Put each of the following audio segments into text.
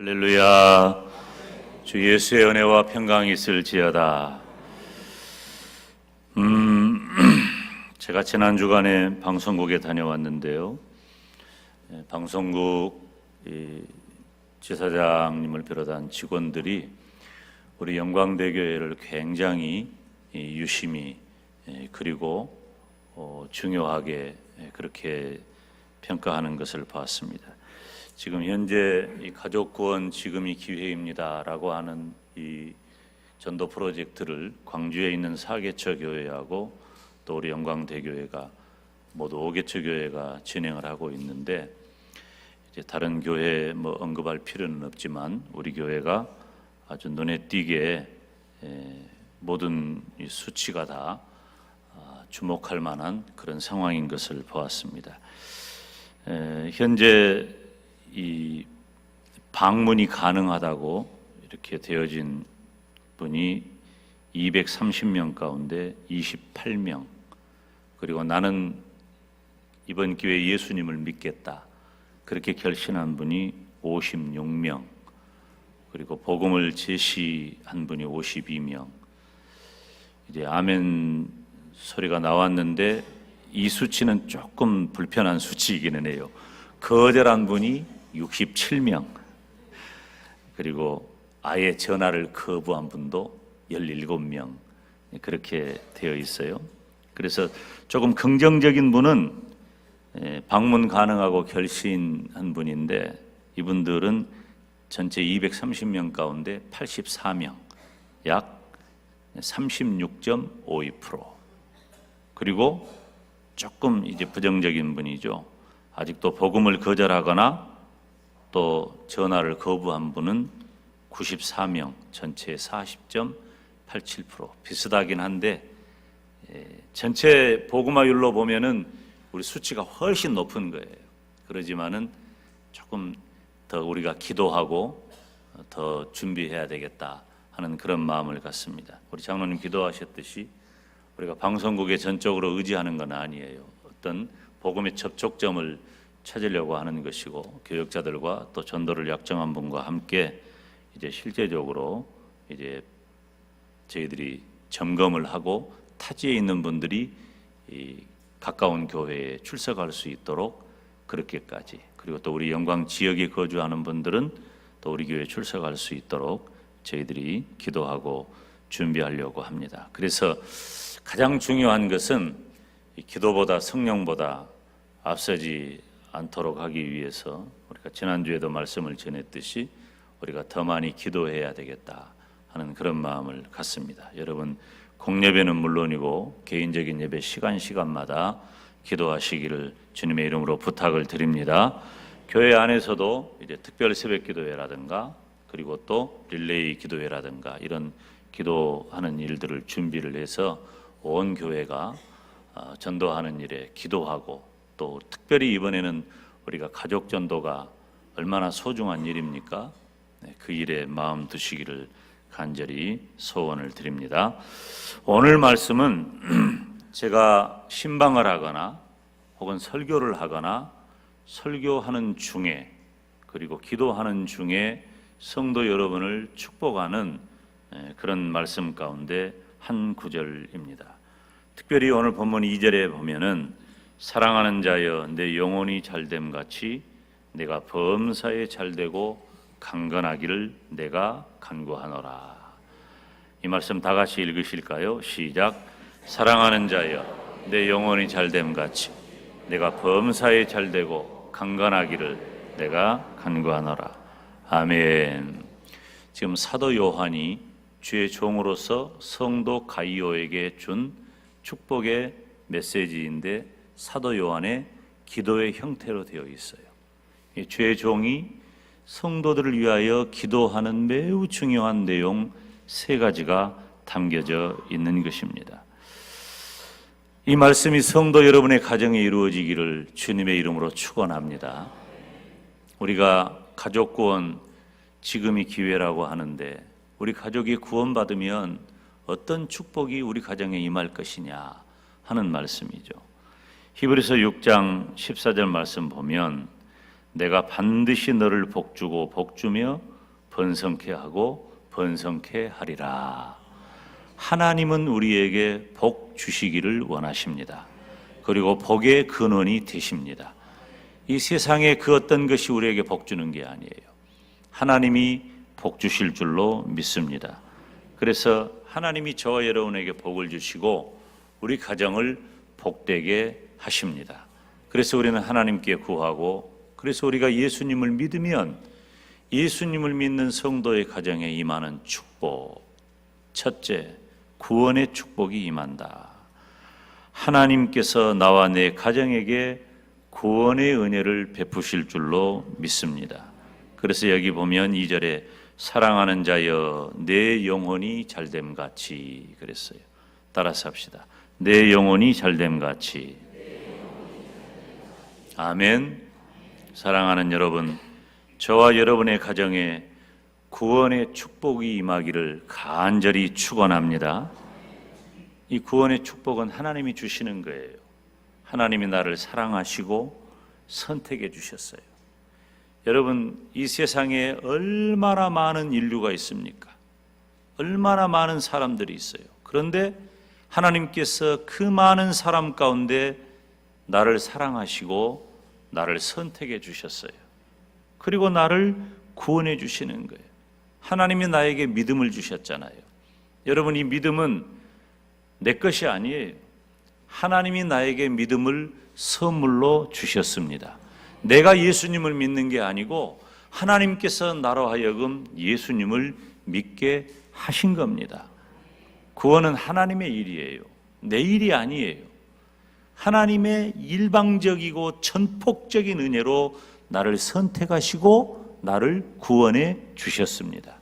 할렐루야. 주 예수의 은혜와 평강이 있을지어다. 제가 지난 주간에 방송국에 다녀왔는데요. 방송국 지사장님을 비롯한 직원들이 우리 영광대교회를 굉장히 유심히 그리고 중요하게 그렇게 평가하는 것을 봤습니다. 지금 현재 이 가족 구원 지금이 기회입니다라고 하는 이 전도 프로젝트를 광주에 있는 4개처 교회하고 또 우리 영광대교회가 모두 5개처 교회가 진행을 하고 있는데, 이제 다른 교회 뭐 언급할 필요는 없지만 우리 교회가 아주 눈에 띄게 모든 이 수치가 다 주목할 만한 그런 상황인 것을 보았습니다. 현재 이 방문이 가능하다고 이렇게 되어진 분이 230명 가운데 28명, 그리고 나는 이번 기회에 예수님을 믿겠다 그렇게 결심한 분이 56명, 그리고 복음을 제시한 분이 52명. 이제 아멘 소리가 나왔는데 이 수치는 조금 불편한 수치이기는 해요. 거절한 분이 67명, 그리고 아예 전화를 거부한 분도 17명, 그렇게 되어 있어요. 그래서 조금 긍정적인 분은 방문 가능하고 결심한 분인데, 이분들은 전체 230명 가운데 84명, 약 36.52%. 그리고 조금 이제 부정적인 분이죠. 아직도 복음을 거절하거나 또 전화를 거부한 분은 94명, 전체 40.87%. 비슷하긴 한데 전체 복음화율로 보면은 우리 수치가 훨씬 높은 거예요. 그러지만은 조금 더 우리가 기도하고 더 준비해야 되겠다 하는 그런 마음을 갖습니다. 우리 장로님 기도하셨듯이 우리가 방송국에 전적으로 의지하는 건 아니에요. 어떤 복음의 접촉점을 찾으려고 하는 것이고, 교역자들과 또 전도를 약정한 분과 함께 이제 실제적으로 이제 저희들이 점검을 하고 타지에 있는 분들이 이 가까운 교회에 출석할 수 있도록 그렇게까지, 그리고 또 우리 영광 지역에 거주하는 분들은 또 우리 교회에 출석할 수 있도록 저희들이 기도하고 준비하려고 합니다. 그래서 가장 중요한 것은 기도보다 성령보다 앞서지 않도록 하기 위해서 우리가 지난주에도 말씀을 전했듯이 우리가 더 많이 기도해야 되겠다 하는 그런 마음을 갖습니다. 여러분, 공예배는 물론이고 개인적인 예배 시간마다 기도하시기를 주님의 이름으로 부탁을 드립니다. 교회 안에서도 이제 특별 새벽 기도회라든가 그리고 또 릴레이 기도회라든가 이런 기도하는 일들을 준비를 해서 온 교회가 전도하는 일에 기도하고, 또 특별히 이번에는 우리가 가족 전도가 얼마나 소중한 일입니까? 그 일에 마음 두시기를 간절히 소원을 드립니다. 오늘 말씀은 제가 신방을 하거나 혹은 설교를 하거나 설교하는 중에 그리고 기도하는 중에 성도 여러분을 축복하는 그런 말씀 가운데 한 구절입니다. 특별히 오늘 본문 2절에 보면은 사랑하는 자여 내 영혼이 잘됨 같이 내가 범사에 잘되고 강건하기를 내가 간구하노라. 이 말씀 다 같이 읽으실까요? 시작. 사랑하는 자여 내 영혼이 잘됨 같이 내가 범사에 잘되고 강건하기를 내가 간구하노라. 아멘. 지금 사도 요한이 주의 종으로서 성도 가이오에게 준 축복의 메시지인데 사도 요한의 기도의 형태로 되어 있어요. 주의 종이 성도들을 위하여 기도하는 매우 중요한 내용 3가지가 담겨져 있는 것입니다. 이 말씀이 성도 여러분의 가정에 이루어지기를 주님의 이름으로 축원합니다. 우리가 가족 구원 지금이 기회라고 하는데, 우리 가족이 구원받으면 어떤 축복이 우리 가정에 임할 것이냐 하는 말씀이죠. 히브리서 6장 14절 말씀 보면 내가 반드시 너를 복주고 복주며 번성케 하고 번성케 하리라. 하나님은 우리에게 복 주시기를 원하십니다. 그리고 복의 근원이 되십니다. 이 세상에 그 어떤 것이 우리에게 복 주는 게 아니에요. 하나님이 복 주실 줄로 믿습니다. 그래서 하나님이 저와 여러분에게 복을 주시고 우리 가정을 복되게 하십니다. 그래서 우리는 하나님께 구하고, 그래서 우리가 예수님을 믿으면 예수님을 믿는 성도의 가정에 임하는 축복, 첫째, 구원의 축복이 임한다. 하나님께서 나와 내 가정에게 구원의 은혜를 베푸실 줄로 믿습니다. 그래서 여기 보면 2절에 사랑하는 자여 내 영혼이 잘됨 같이 그랬어요. 따라서 합시다. 내 영혼이 잘됨 같이. 아멘. 사랑하는 여러분, 저와 여러분의 가정에 구원의 축복이 임하기를 간절히 축원합니다. 이 구원의 축복은 하나님이 주시는 거예요. 하나님이 나를 사랑하시고 선택해 주셨어요. 여러분, 이 세상에 얼마나 많은 인류가 있습니까? 얼마나 많은 사람들이 있어요. 그런데 하나님께서 그 많은 사람 가운데 나를 사랑하시고 나를 선택해 주셨어요. 그리고 나를 구원해 주시는 거예요. 하나님이 나에게 믿음을 주셨잖아요. 여러분, 이 믿음은 내 것이 아니에요. 하나님이 나에게 믿음을 선물로 주셨습니다. 내가 예수님을 믿는 게 아니고 하나님께서 나로 하여금 예수님을 믿게 하신 겁니다. 구원은 하나님의 일이에요. 내 일이 아니에요. 하나님의 일방적이고 전폭적인 은혜로 나를 선택하시고 나를 구원해 주셨습니다.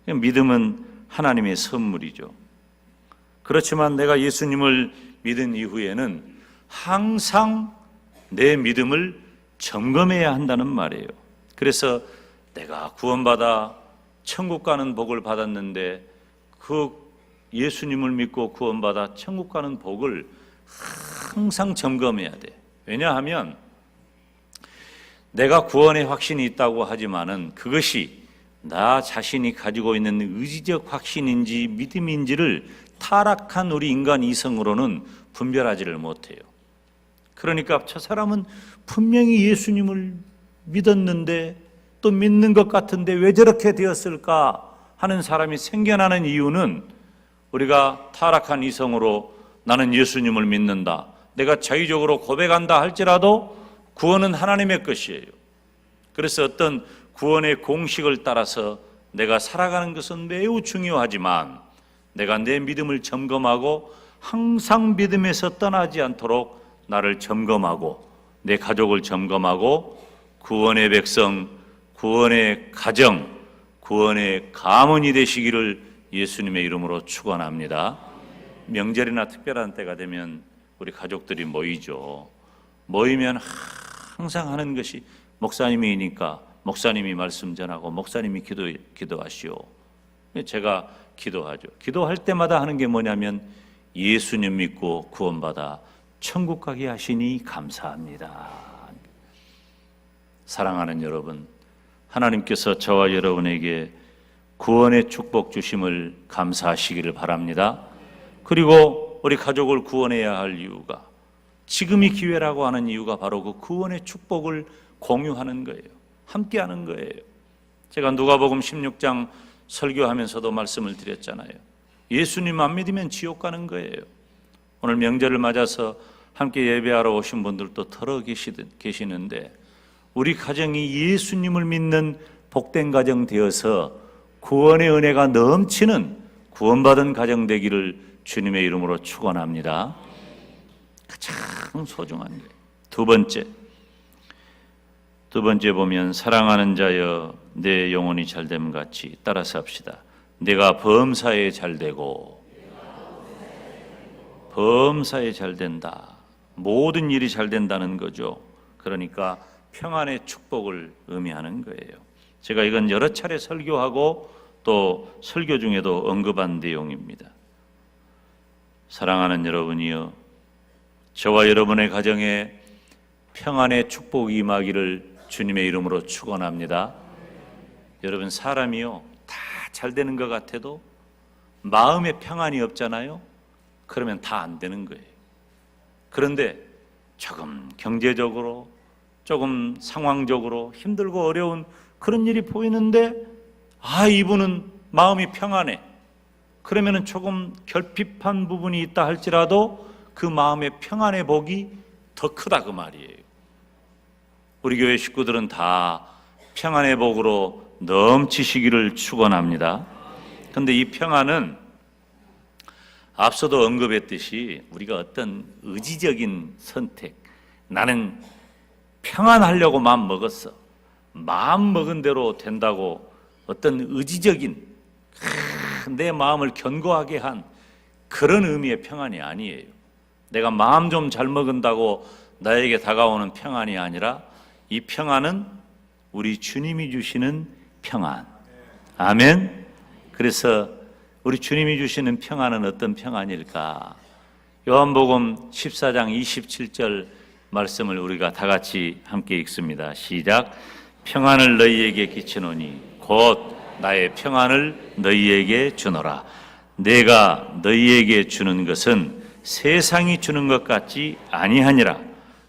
믿음은 하나님의 선물이죠. 그렇지만 내가 예수님을 믿은 이후에는 항상 내 믿음을 점검해야 한다는 말이에요. 그래서 내가 구원받아 천국 가는 복을 받았는데 그 예수님을 믿고 구원받아 천국 가는 복을 항상 점검해야 돼. 왜냐하면 내가 구원의 확신이 있다고 하지만은 그것이 나 자신이 가지고 있는 의지적 확신인지 믿음인지를 타락한 우리 인간 이성으로는 분별하지를 못해요. 그러니까 저 사람은 분명히 예수님을 믿었는데 또 믿는 것 같은데 왜 저렇게 되었을까 하는 사람이 생겨나는 이유는 우리가 타락한 이성으로 나는 예수님을 믿는다, 내가 자의적으로 고백한다 할지라도 구원은 하나님의 것이에요. 그래서 어떤 구원의 공식을 따라서 내가 살아가는 것은 매우 중요하지만 내가 내 믿음을 점검하고 항상 믿음에서 떠나지 않도록 나를 점검하고 내 가족을 점검하고 구원의 백성, 구원의 가정, 구원의 가문이 되시기를 예수님의 이름으로 축원합니다. 명절이나 특별한 때가 되면 우리 가족들이 모이죠. 모이면 항상 하는 것이 목사님이니까 목사님이 말씀 전하고 목사님이 기도하시오. 제가 기도하죠. 기도할 때마다 하는 게 뭐냐면 예수님 믿고 구원받아 천국 가게 하시니 감사합니다. 사랑하는 여러분, 하나님께서 저와 여러분에게 구원의 축복 주심을 감사하시기를 바랍니다. 그리고 우리 가족을 구원해야 할 이유가, 지금이 기회라고 하는 이유가 바로 그 구원의 축복을 공유하는 거예요. 함께하는 거예요. 제가 누가복음 16장 설교하면서도 말씀을 드렸잖아요. 예수님 안 믿으면 지옥 가는 거예요. 오늘 명절을 맞아서 함께 예배하러 오신 분들도 덜어 계시는데 우리 가정이 예수님을 믿는 복된 가정 되어서 구원의 은혜가 넘치는 구원받은 가정 되기를 주님의 이름으로 축원합니다. 가장 소중한 거예요. 두 번째 보면 사랑하는 자여 내 영혼이 잘됨 같이 따라서 합시다. 내가 범사에 잘되고, 범사에 잘된다. 모든 일이 잘된다는 거죠. 그러니까 평안의 축복을 의미하는 거예요. 제가 이건 여러 차례 설교하고 또 설교 중에도 언급한 내용입니다. 사랑하는 여러분이여, 저와 여러분의 가정에 평안의 축복이 임하기를 주님의 이름으로 축원합니다. 여러분, 사람이요 다 잘 되는 것 같아도 마음의 평안이 없잖아요. 그러면 다 안 되는 거예요. 그런데 조금 경제적으로, 조금 상황적으로 힘들고 어려운 그런 일이 보이는데, 이분은 마음이 평안해. 그러면은 조금 결핍한 부분이 있다 할지라도 그 마음의 평안의 복이 더 크다, 그 말이에요. 우리 교회 식구들은 다 평안의 복으로 넘치시기를 축원합니다. 그런데 이 평안은 앞서도 언급했듯이 우리가 어떤 의지적인 선택, 나는 평안하려고 마음 먹었어, 마음 먹은 대로 된다고 어떤 의지적인 내 마음을 견고하게 한 그런 의미의 평안이 아니에요. 내가 마음 좀 잘 먹은다고 나에게 다가오는 평안이 아니라, 이 평안은 우리 주님이 주시는 평안. 아멘. 그래서 우리 주님이 주시는 평안은 어떤 평안일까? 요한복음 14장 27절 말씀을 우리가 다 같이 함께 읽습니다. 시작. 평안을 너희에게 끼치노니 곧 나의 평안을 너희에게 주노라. 내가 너희에게 주는 것은 세상이 주는 것 같지 아니하니라.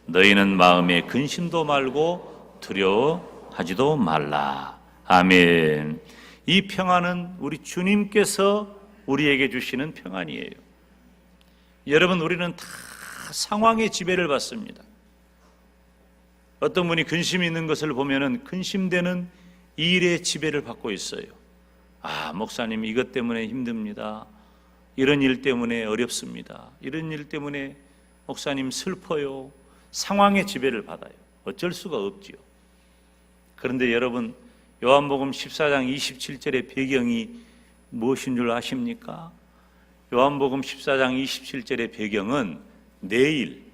너희는 마음에 근심도 말고 두려워하지도 말라. 아멘. 이 평안은 우리 주님께서 우리에게 주시는 평안이에요. 여러분, 우리는 다 상황의 지배를 받습니다. 어떤 분이 근심이 있는 것을 보면은 근심되는 이 일의 지배를 받고 있어요. 목사님, 이것 때문에 힘듭니다. 이런 일 때문에 어렵습니다. 이런 일 때문에 목사님 슬퍼요. 상황의 지배를 받아요. 어쩔 수가 없지요. 그런데 여러분, 요한복음 14장 27절의 배경이 무엇인 줄 아십니까? 요한복음 14장 27절의 배경은 내일,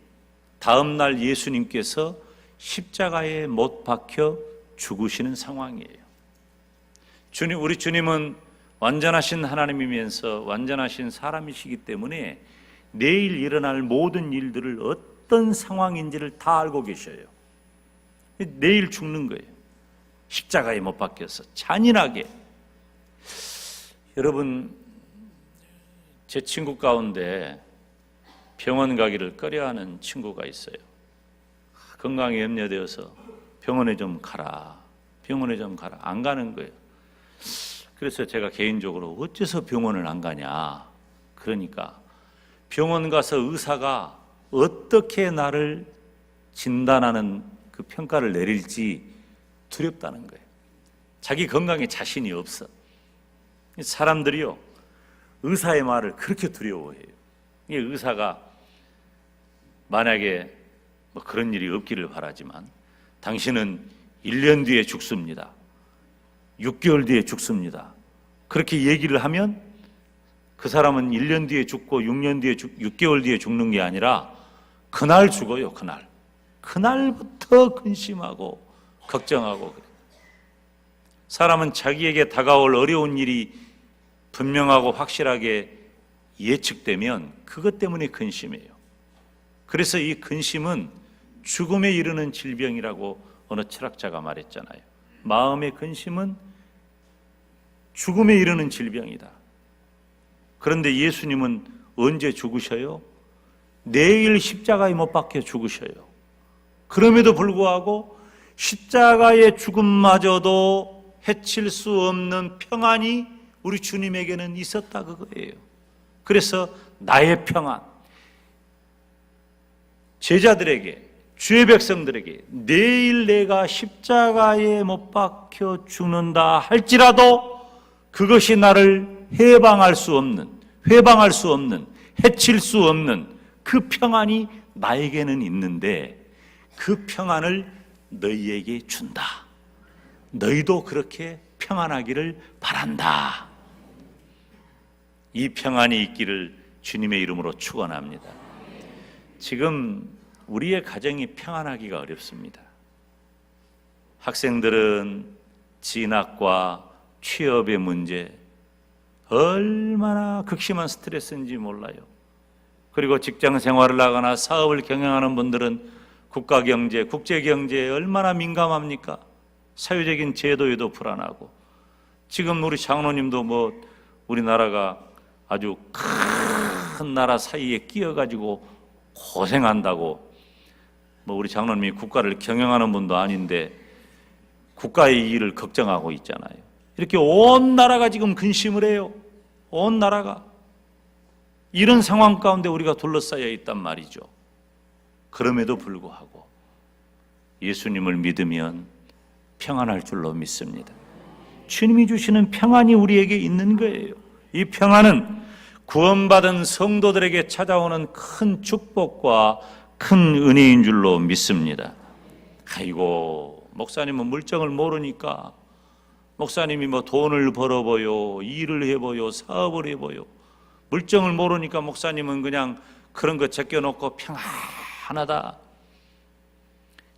다음 날 예수님께서 십자가에 못 박혀 죽으시는 상황이에요. 우리 주님은 완전하신 하나님이면서 완전하신 사람이시기 때문에 내일 일어날 모든 일들을 어떤 상황인지를 다 알고 계셔요. 내일 죽는 거예요. 십자가에 못 박혀서 잔인하게. 여러분, 제 친구 가운데 병원 가기를 꺼려하는 친구가 있어요. 건강이 염려되어서 병원에 좀 가라, 병원에 좀 가라. 안 가는 거예요. 그래서 제가 개인적으로 어째서 병원을 안 가냐, 그러니까 병원 가서 의사가 어떻게 나를 진단하는 그 평가를 내릴지 두렵다는 거예요. 자기 건강에 자신이 없어. 사람들이요, 의사의 말을 그렇게 두려워해요. 이 의사가 만약에 그런 일이 없기를 바라지만, 당신은 1년 뒤에 죽습니다, 6개월 뒤에 죽습니다, 그렇게 얘기를 하면 그 사람은 1년 뒤에 죽고 6년 뒤에 6개월 뒤에 죽는 게 아니라 그날 죽어요. 그날부터 근심하고 걱정하고 그래요. 사람은 자기에게 다가올 어려운 일이 분명하고 확실하게 예측되면 그것 때문에 근심해요. 그래서 이 근심은 죽음에 이르는 질병이라고 어느 철학자가 말했잖아요. 마음의 근심은 죽음에 이르는 질병이다. 그런데 예수님은 언제 죽으셔요? 내일 십자가에 못 박혀 죽으셔요. 그럼에도 불구하고 십자가의 죽음마저도 해칠 수 없는 평안이 우리 주님에게는 있었다, 그거예요. 그래서 나의 평안, 제자들에게, 주의 백성들에게 내일 내가 십자가에 못 박혀 죽는다 할지라도 그것이 나를 해방할 수 없는, 해칠 수 없는 그 평안이 나에게는 있는데, 그 평안을 너희에게 준다. 너희도 그렇게 평안하기를 바란다. 이 평안이 있기를 주님의 이름으로 축원합니다. 지금 우리의 가정이 평안하기가 어렵습니다. 학생들은 진학과 취업의 문제, 얼마나 극심한 스트레스인지 몰라요. 그리고 직장 생활을 하거나 사업을 경영하는 분들은 국가경제, 국제경제에 얼마나 민감합니까? 사회적인 제도에도 불안하고 지금 우리 장로님도 우리나라가 아주 큰 나라 사이에 끼어가지고 고생한다고, 우리 장로님이 국가를 경영하는 분도 아닌데 국가의 일을 걱정하고 있잖아요. 이렇게 온 나라가 지금 근심을 해요. 온 나라가. 이런 상황 가운데 우리가 둘러싸여 있단 말이죠. 그럼에도 불구하고 예수님을 믿으면 평안할 줄로 믿습니다. 주님이 주시는 평안이 우리에게 있는 거예요. 이 평안은 구원받은 성도들에게 찾아오는 큰 축복과 큰 은혜인 줄로 믿습니다. 아이고, 목사님은 물정을 모르니까, 목사님이 돈을 벌어보요, 일을 해보요, 사업을 해보요, 물정을 모르니까 목사님은 그냥 그런 거 제껴놓고 평안하다.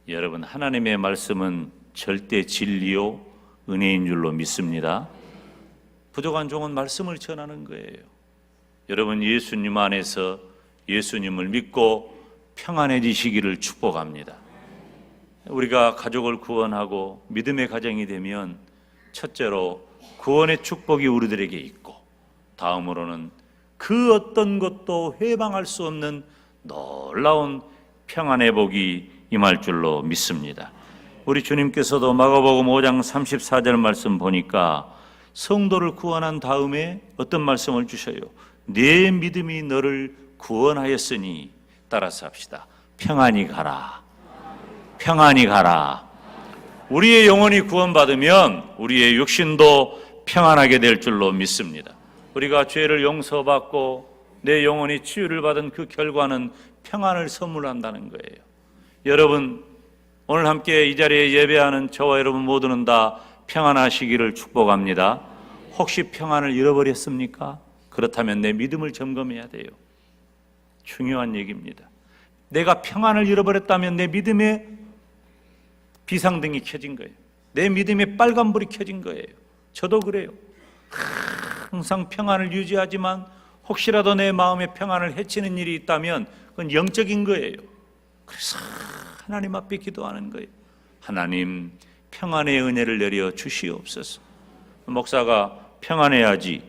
여러분, 하나님의 말씀은 절대 진리요 은혜인 줄로 믿습니다. 부족한 종은 말씀을 전하는 거예요. 여러분, 예수님 안에서 예수님을 믿고 평안해지시기를 축복합니다. 우리가 가족을 구원하고 믿음의 가정이 되면 첫째로 구원의 축복이 우리들에게 있고, 다음으로는 그 어떤 것도 회방할 수 없는 놀라운 평안의 복이 임할 줄로 믿습니다. 우리 주님께서도 마가복음 5장 34절 말씀 보니까 성도를 구원한 다음에 어떤 말씀을 주셔요? 내 믿음이 너를 구원하였으니, 따라서 합시다. 평안히 가라. 평안히 가라. 우리의 영혼이 구원받으면 우리의 육신도 평안하게 될 줄로 믿습니다. 우리가 죄를 용서받고 내 영혼이 치유를 받은 그 결과는 평안을 선물한다는 거예요. 여러분, 오늘 함께 이 자리에 예배하는 저와 여러분 모두는 다 평안하시기를 축복합니다. 혹시 평안을 잃어버렸습니까? 그렇다면 내 믿음을 점검해야 돼요. 중요한 얘기입니다. 내가 평안을 잃어버렸다면 내 믿음에 비상등이 켜진 거예요. 내 믿음에 빨간불이 켜진 거예요. 저도 그래요. 항상 평안을 유지하지만 혹시라도 내 마음에 평안을 해치는 일이 있다면 그건 영적인 거예요. 그래서 하나님 앞에 기도하는 거예요. 하나님, 평안의 은혜를 내려 주시옵소서. 목사가 평안해야지,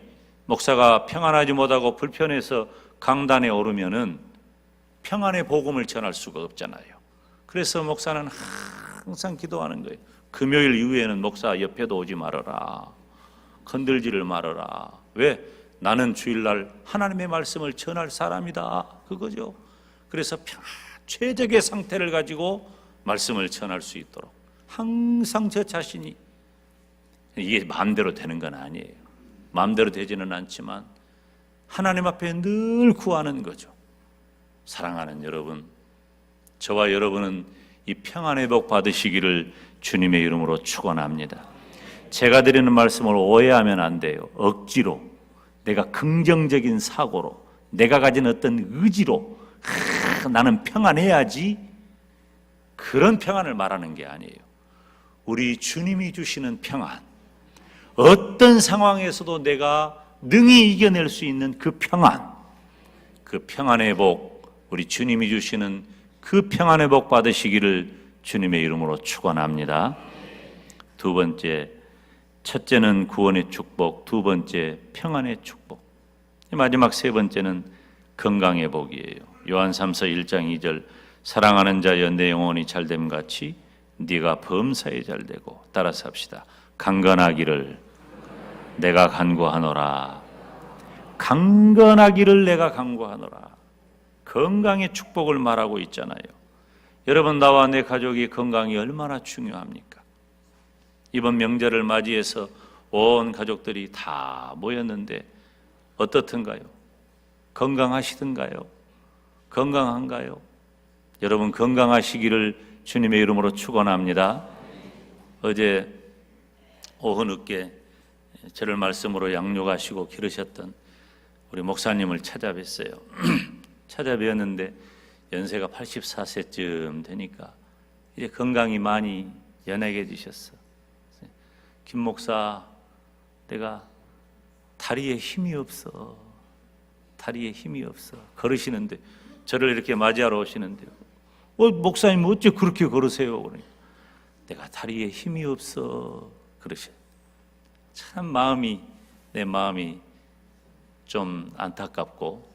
목사가 평안하지 못하고 불편해서 강단에 오르면은 평안의 복음을 전할 수가 없잖아요. 그래서 목사는 항상 기도하는 거예요. 금요일 이후에는 목사 옆에도 오지 말아라. 건들지를 말아라. 왜? 나는 주일날 하나님의 말씀을 전할 사람이다. 그거죠. 그래서 최적의 상태를 가지고 말씀을 전할 수 있도록 항상 저 자신이, 이게 마음대로 되는 건 아니에요. 마음대로 되지는 않지만 하나님 앞에 늘 구하는 거죠. 사랑하는 여러분, 저와 여러분은 이 평안의 복 받으시기를 주님의 이름으로 축원합니다. 제가 드리는 말씀을 오해하면 안 돼요. 억지로, 내가 긍정적인 사고로, 내가 가진 어떤 의지로 나는 평안해야지, 그런 평안을 말하는 게 아니에요. 우리 주님이 주시는 평안, 어떤 상황에서도 내가 능히 이겨낼 수 있는 그 평안, 그 평안의 복, 우리 주님이 주시는 그 평안의 복 받으시기를 주님의 이름으로 축원합니다. 두 번째, 첫째는 구원의 축복, 두 번째 평안의 축복, 마지막 세 번째는 건강의 복이에요. 요한 3서 1장 2절, 사랑하는 자여 내 영혼이 잘됨 같이 네가 범사에 잘되고, 따라서 합시다. 강건하기를 내가 간구하노라. 강건하기를 내가 간구하노라. 건강의 축복을 말하고 있잖아요. 여러분, 나와 내 가족이 건강이 얼마나 중요합니까? 이번 명절을 맞이해서 온 가족들이 다 모였는데 어떻든가요? 건강하시든가요? 건강한가요? 여러분, 건강하시기를 주님의 이름으로 축원합니다. 어제 오후 늦게 저를 말씀으로 양육하시고 기르셨던 우리 목사님을 찾아뵀어요. 찾아뵈었는데 연세가 84세쯤 되니까 이제 건강이 많이 연약해지셨어. 김 목사, 내가 다리에 힘이 없어. 다리에 힘이 없어. 걸으시는데, 저를 이렇게 맞이하러 오시는데요. 목사님 어째 그렇게 걸으세요? 그러니까 내가 다리에 힘이 없어. 그러셔요. 참 내 마음이 좀 안타깝고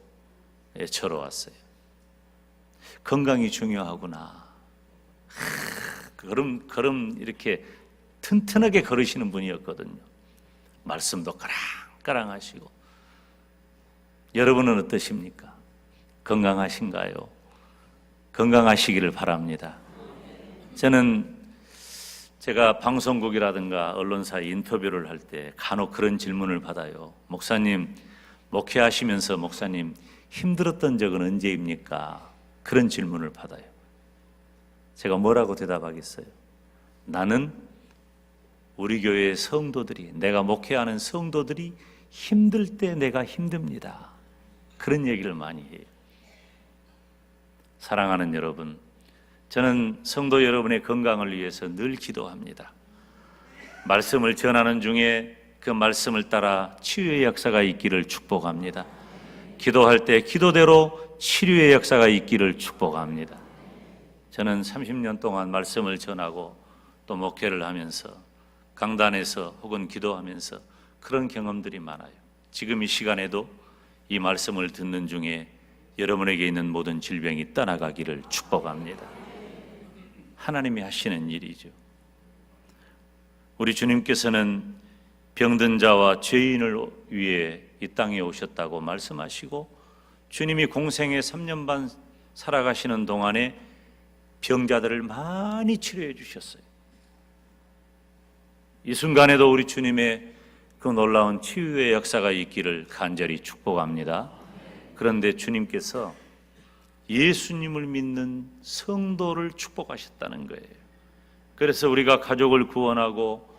애처로웠어요. 건강이 중요하구나. 걸음 이렇게 튼튼하게 걸으시는 분이었거든요. 말씀도 까랑까랑 하시고. 여러분은 어떠십니까? 건강하신가요? 건강하시기를 바랍니다. 저는 제가 방송국이라든가 언론사에 인터뷰를 할 때 간혹 그런 질문을 받아요. 목사님, 목회하시면서 목사님 힘들었던 적은 언제입니까? 그런 질문을 받아요. 제가 뭐라고 대답하겠어요? 나는 우리 교회의 성도들이, 내가 목회하는 성도들이 힘들 때 내가 힘듭니다. 그런 얘기를 많이 해요. 사랑하는 여러분, 저는 성도 여러분의 건강을 위해서 늘 기도합니다. 말씀을 전하는 중에 그 말씀을 따라 치유의 역사가 있기를 축복합니다. 기도할 때 기도대로 치료의 역사가 있기를 축복합니다. 저는 30년 동안 말씀을 전하고 또 목회를 하면서 강단에서 혹은 기도하면서 그런 경험들이 많아요. 지금 이 시간에도 이 말씀을 듣는 중에 여러분에게 있는 모든 질병이 떠나가기를 축복합니다. 하나님이 하시는 일이죠. 우리 주님께서는 병든 자와 죄인을 위해 이 땅에 오셨다고 말씀하시고, 주님이 공생에 3년 반 살아가시는 동안에 병자들을 많이 치료해 주셨어요. 이 순간에도 우리 주님의 그 놀라운 치유의 역사가 있기를 간절히 축복합니다. 그런데 주님께서 예수님을 믿는 성도를 축복하셨다는 거예요. 그래서 우리가 가족을 구원하고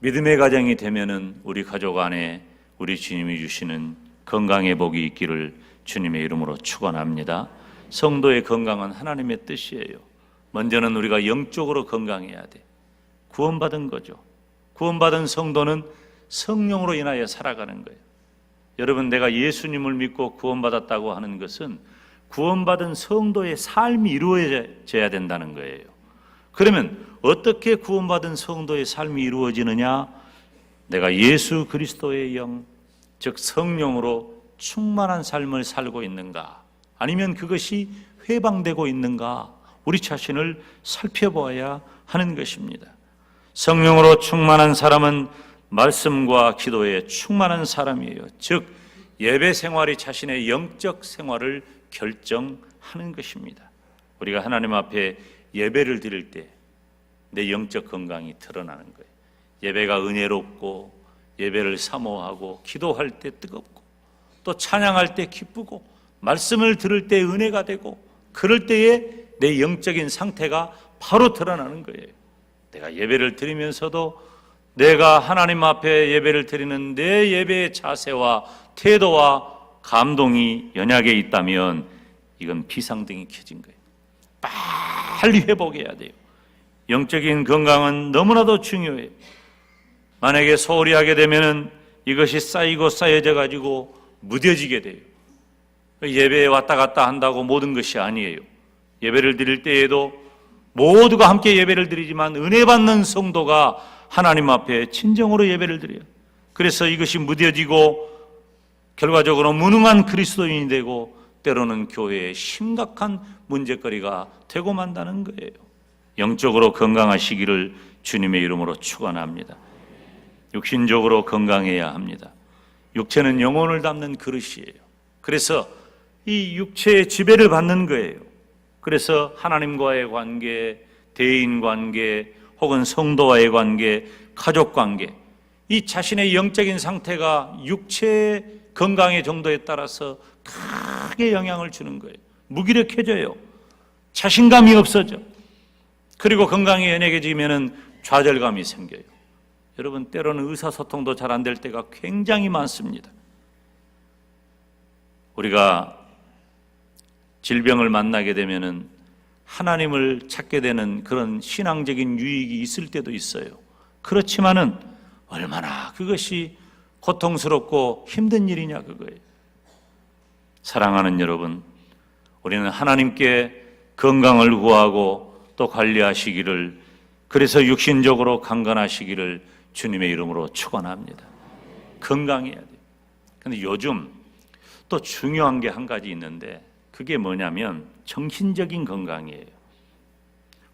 믿음의 가정이 되면은 우리 가족 안에 우리 주님이 주시는 건강의 복이 있기를 주님의 이름으로 축원합니다. 성도의 건강은 하나님의 뜻이에요. 먼저는 우리가 영적으로 건강해야 돼. 구원받은 거죠. 구원받은 성도는 성령으로 인하여 살아가는 거예요. 여러분, 내가 예수님을 믿고 구원받았다고 하는 것은 구원받은 성도의 삶이 이루어져야 된다는 거예요. 그러면 어떻게 구원받은 성도의 삶이 이루어지느냐? 내가 예수 그리스도의 영, 즉 성령으로 충만한 삶을 살고 있는가? 아니면 그것이 회방되고 있는가? 우리 자신을 살펴보아야 하는 것입니다. 성령으로 충만한 사람은 말씀과 기도에 충만한 사람이에요. 즉 예배 생활이 자신의 영적 생활을 결정하는 것입니다. 우리가 하나님 앞에 예배를 드릴 때 내 영적 건강이 드러나는 거예요. 예배가 은혜롭고 예배를 사모하고 기도할 때 뜨겁고 또 찬양할 때 기쁘고 말씀을 들을 때 은혜가 되고, 그럴 때에 내 영적인 상태가 바로 드러나는 거예요. 내가 예배를 드리면서도 내가 하나님 앞에 예배를 드리는 내 예배의 자세와 태도와 감동이 연약해 있다면 이건 비상등이 켜진 거예요. 빨리 회복해야 돼요. 영적인 건강은 너무나도 중요해요. 만약에 소홀히 하게 되면은 이것이 쌓이고 쌓여져 가지고 무뎌지게 돼요. 예배에 왔다 갔다 한다고 모든 것이 아니에요. 예배를 드릴 때에도 모두가 함께 예배를 드리지만 은혜 받는 성도가 하나님 앞에 진정으로 예배를 드려요. 그래서 이것이 무뎌지고 결과적으로 무능한 그리스도인이 되고 때로는 교회에 심각한 문제거리가 되고 만다는 거예요. 영적으로 건강하시기를 주님의 이름으로 축원합니다. 육신적으로 건강해야 합니다. 육체는 영혼을 담는 그릇이에요. 그래서 이 육체의 지배를 받는 거예요. 그래서 하나님과의 관계, 대인 관계, 혹은 성도와의 관계, 가족 관계, 이 자신의 영적인 상태가 육체의 건강의 정도에 따라서 크게 영향을 주는 거예요. 무기력해져요. 자신감이 없어져. 그리고 건강이 연약해지면 좌절감이 생겨요. 여러분, 때로는 의사소통도 잘 안 될 때가 굉장히 많습니다. 우리가 질병을 만나게 되면은 하나님을 찾게 되는 그런 신앙적인 유익이 있을 때도 있어요. 그렇지만은 얼마나 그것이 고통스럽고 힘든 일이냐 그거예요. 사랑하는 여러분, 우리는 하나님께 건강을 구하고 또 관리하시기를, 그래서 육신적으로 강건하시기를 주님의 이름으로 축원합니다. 건강해야 돼요. 근데 요즘 또 중요한 게 한 가지 있는데 그게 뭐냐면 정신적인 건강이에요.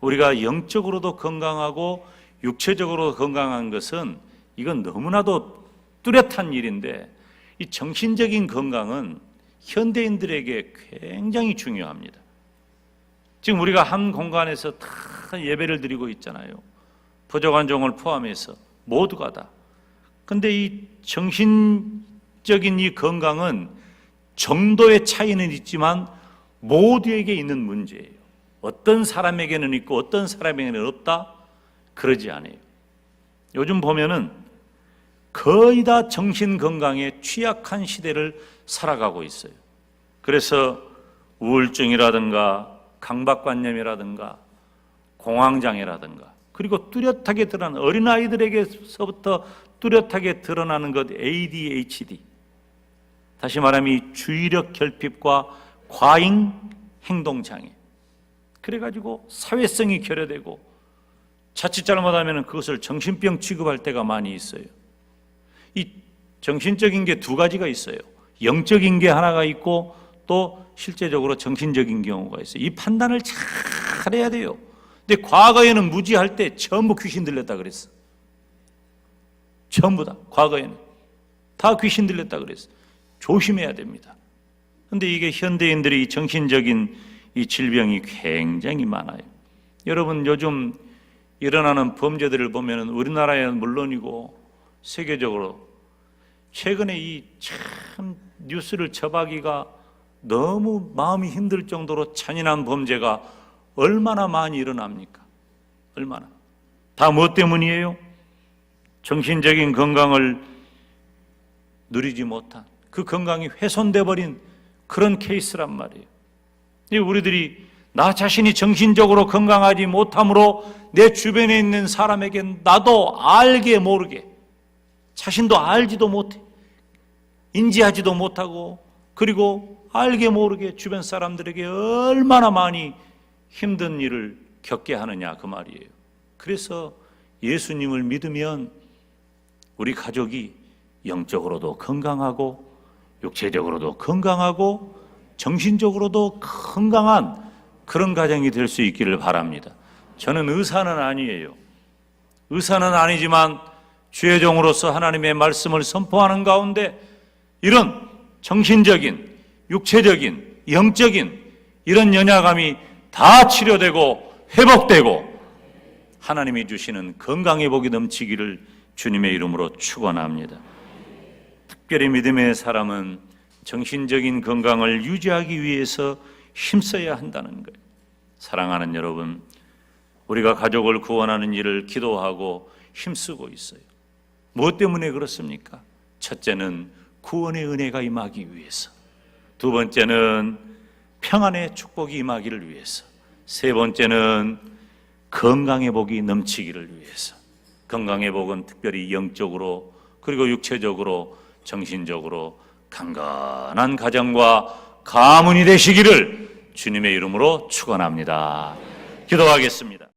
우리가 영적으로도 건강하고 육체적으로 건강한 것은 이건 너무나도 뚜렷한 일인데 이 정신적인 건강은 현대인들에게 굉장히 중요합니다. 지금 우리가 한 공간에서 다 예배를 드리고 있잖아요. 부족한 종을 포함해서 모두가 다. 근데 이 정신적인 이 건강은 정도의 차이는 있지만 모두에게 있는 문제예요. 어떤 사람에게는 있고 어떤 사람에게는 없다? 그러지 않아요. 요즘 보면은 거의 다 정신 건강에 취약한 시대를 살아가고 있어요. 그래서 우울증이라든가 강박관념이라든가 공황장애라든가 그리고 뚜렷하게 드러나는 어린아이들에게서부터 뚜렷하게 드러나는 것 ADHD, 다시 말하면 이 주의력 결핍과 과잉 행동장애, 그래가지고 사회성이 결여되고 자칫 잘못하면 그것을 정신병 취급할 때가 많이 있어요. 이 정신적인 게 두 가지가 있어요. 영적인 게 하나가 있고 또 실제적으로 정신적인 경우가 있어요. 이 판단을 잘 해야 돼요. 근데 과거에는 무지할 때 전부 귀신 들렸다 그랬어. 전부 다 과거에는 다 귀신 들렸다 그랬어. 조심해야 됩니다. 근데 이게 현대인들이 정신적인 이 질병이 굉장히 많아요. 여러분 요즘 일어나는 범죄들을 보면 우리나라에는 물론이고 세계적으로 최근에 이 참 뉴스를 접하기가 너무 마음이 힘들 정도로 잔인한 범죄가 얼마나 많이 일어납니까? 얼마나. 다 뭐 때문이에요? 정신적인 건강을 누리지 못한 그 건강이 훼손돼 버린 그런 케이스란 말이에요. 우리들이 나 자신이 정신적으로 건강하지 못함으로 내 주변에 있는 사람에게 나도 알게 모르게 자신도 알지도 못해 인지하지도 못하고 그리고 알게 모르게 주변 사람들에게 얼마나 많이 힘든 일을 겪게 하느냐 그 말이에요. 그래서 예수님을 믿으면 우리 가족이 영적으로도 건강하고 육체적으로도 건강하고 정신적으로도 건강한 그런 가정이 될 수 있기를 바랍니다. 저는 의사는 아니에요. 의사는 아니지만 주의 종으로서 하나님의 말씀을 선포하는 가운데 이런 정신적인, 육체적인, 영적인 이런 연약함이 다 치료되고 회복되고 하나님이 주시는 건강의 복이 넘치기를 주님의 이름으로 축원합니다. 특별히 믿음의 사람은 정신적인 건강을 유지하기 위해서 힘써야 한다는 거예요. 사랑하는 여러분, 우리가 가족을 구원하는 일을 기도하고 힘쓰고 있어요. 무엇 때문에 그렇습니까? 첫째는 구원의 은혜가 임하기 위해서, 두 번째는 평안의 축복이 임하기를 위해서, 세 번째는 건강의 복이 넘치기를 위해서. 건강의 복은 특별히 영적으로 그리고 육체적으로 정신적으로 강건한 가정과 가문이 되시기를 주님의 이름으로 축원합니다. 기도하겠습니다.